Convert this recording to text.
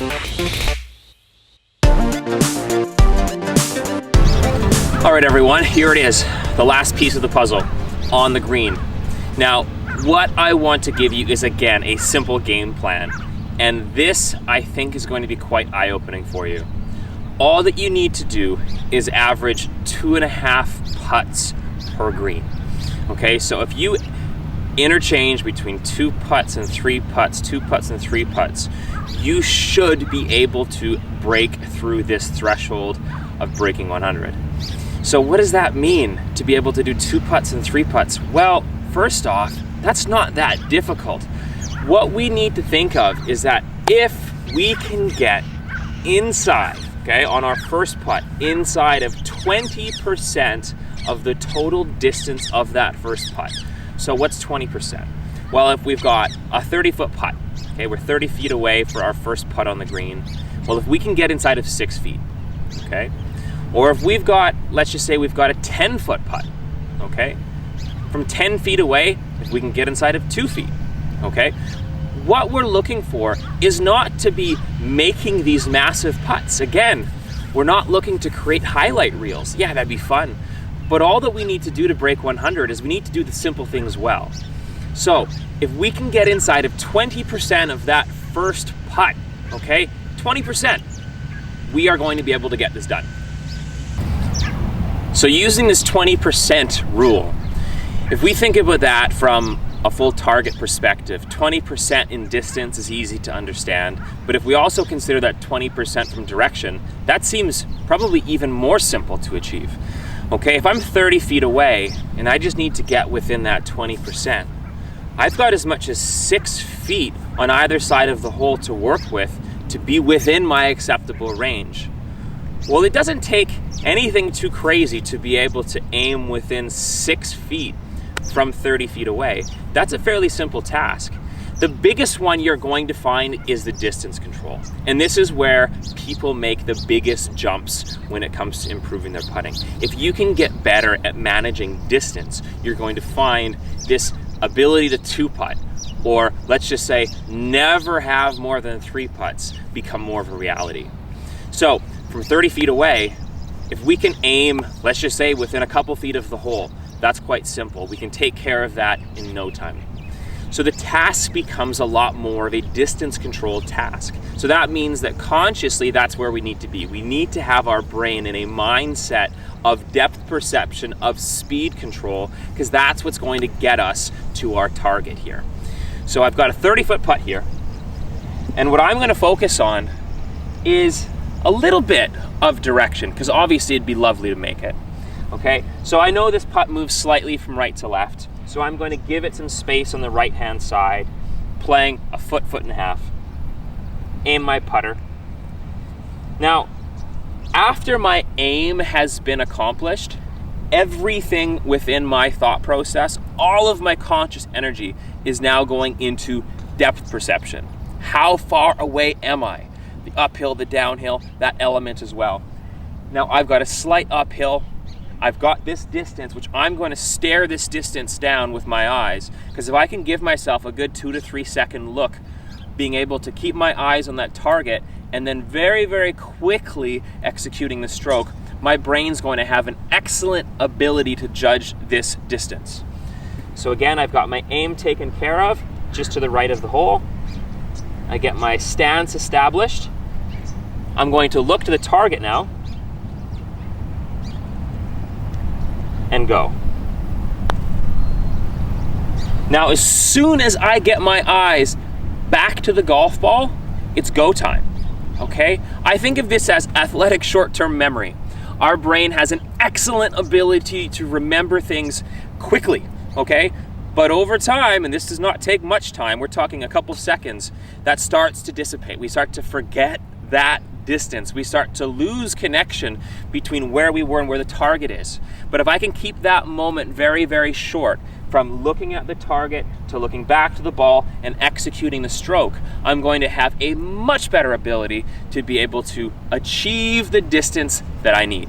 All right, everyone, here it is, the last piece of the puzzle on the green. Now, what I want to give you is, again, a simple game plan. And this, I think, is going to be quite eye-opening for you. All that you need to do is average 2.5 putts per green. Okay, so if you interchange between 2 putts and 3 putts, 2 putts and 3 putts, you should be able to break through this threshold of breaking 100. So what does that mean to be able to do 2 putts and 3 putts? Well, first off, that's not that difficult. What we need to think of is that if we can get inside, okay, on our first putt, inside of 20% of the total distance of that first putt. So what's 20%? Well, if we've got a 30-foot putt, okay, we're 30 feet away for our first putt on the green. Well, if we can get inside of 6 feet, okay, or if we've got, let's just say we've got a 10-foot putt, okay, from 10 feet away, if we can get inside of 2 feet, okay, what we're looking for is not to be making these massive putts. Again, we're not looking to create highlight reels. Yeah, that'd be fun. But all that we need to do to break 100 is we need to do the simple things well. So if we can get inside of 20% of that first putt, okay, 20%, we are going to be able to get this done. So using this 20% rule, if we think about that from a full target perspective, 20% in distance is easy to understand, but if we also consider that 20% from direction, that seems probably even more simple to achieve. Okay, if I'm 30 feet away and I just need to get within that 20%, I've got as much as 6 feet on either side of the hole to work with to be within my acceptable range. Well, it doesn't take anything too crazy to be able to aim within 6 feet from 30 feet away. That's a fairly simple task. The biggest one you're going to find is the distance control. And this is where people make the biggest jumps when it comes to improving their putting. If you can get better at managing distance, you're going to find this ability to 2-putt, or let's just say never have more than 3 putts, become more of a reality. So from 30 feet away, if we can aim, let's just say within a couple feet of the hole, that's quite simple. We can take care of that in no time. So the task becomes a lot more of a distance control task. So that means that consciously, that's where we need to be. We need to have our brain in a mindset of depth perception, of speed control, because that's what's going to get us to our target here. So I've got a 30-foot putt here, and what I'm going to focus on is a little bit of direction, because obviously it'd be lovely to make it. Okay, so I know this putt moves slightly from right to left, so I'm going to give it some space on the right-hand side, playing a foot, foot and a half. Aim my putter. Now, after my aim has been accomplished, everything within my thought process, all of my conscious energy is now going into depth perception. How far away am I? The uphill, the downhill, that element as well. Now, I've got a slight uphill. I've got this distance, which I'm going to stare this distance down with my eyes, because if I can give myself a good 2 to 3 second look, being able to keep my eyes on that target and then very, very quickly executing the stroke, my brain's going to have an excellent ability to judge this distance. So again, I've got my aim taken care of, just to the right of the hole. I get my stance established. I'm going to look to the target now and go. Now, as soon as I get my eyes back to the golf ball, it's go time, okay? I think of this as athletic short-term memory. Our brain has an excellent ability to remember things quickly, okay? But over time, and this does not take much time, we're talking a couple seconds, that starts to dissipate. We start to forget that distance. We start to lose connection between where we were and where the target is. But if I can keep that moment very, very short, from looking at the target to looking back to the ball and executing the stroke, I'm going to have a much better ability to be able to achieve the distance that I need.